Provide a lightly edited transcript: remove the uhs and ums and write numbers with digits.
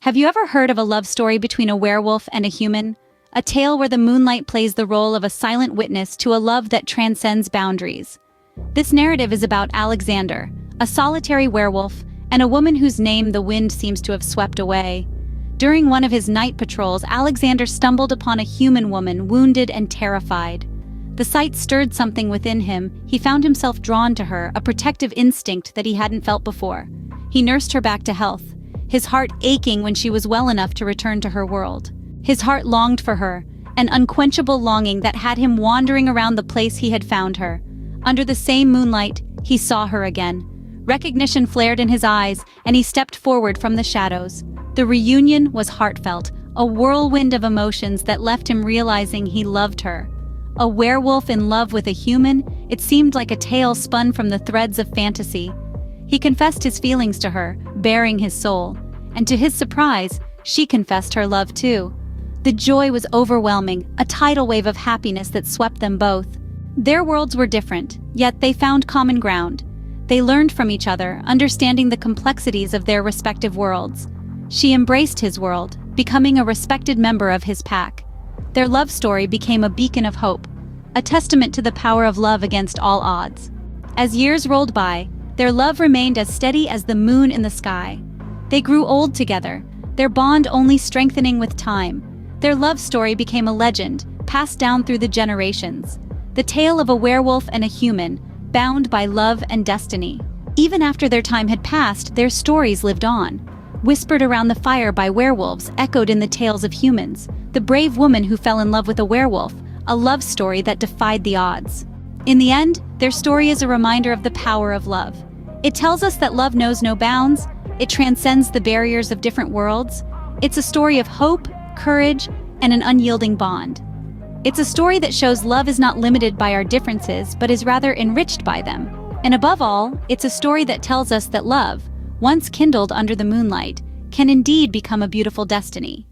Have you ever heard of a love story between a werewolf and a human? A tale where the moonlight plays the role of a silent witness to a love that transcends boundaries. This narrative is about Alexander, a solitary werewolf, and a woman whose name the wind seems to have swept away. During one of his night patrols, Alexander stumbled upon a human woman, wounded and terrified. The sight stirred something within him. He found himself drawn to her, a protective instinct that he hadn't felt before. He nursed her back to health, his heart aching when she was well enough to return to her world. His heart longed for her, an unquenchable longing that had him wandering around the place he had found her. Under the same moonlight, he saw her again. Recognition flared in his eyes, and he stepped forward from the shadows. The reunion was heartfelt, a whirlwind of emotions that left him realizing he loved her. A werewolf in love with a human, it seemed like a tale spun from the threads of fantasy. He confessed his feelings to her, baring his soul. And to his surprise, she confessed her love too. The joy was overwhelming, a tidal wave of happiness that swept them both. Their worlds were different, yet they found common ground. They learned from each other, understanding the complexities of their respective worlds. She embraced his world, becoming a respected member of his pack. Their love story became a beacon of hope, a testament to the power of love against all odds. As years rolled by, their love remained as steady as the moon in the sky. They grew old together, their bond only strengthening with time. Their love story became a legend, passed down through the generations. The tale of a werewolf and a human, bound by love and destiny. Even after their time had passed, their stories lived on. Whispered around the fire by werewolves, echoed in the tales of humans. The brave woman who fell in love with a werewolf, a love story that defied the odds. In the end, their story is a reminder of the power of love. It tells us that love knows no bounds, it transcends the barriers of different worlds. It's a story of hope, courage, and an unyielding bond. It's a story that shows love is not limited by our differences, but is rather enriched by them. And above all, it's a story that tells us that love, once kindled under the moonlight, can indeed become a beautiful destiny.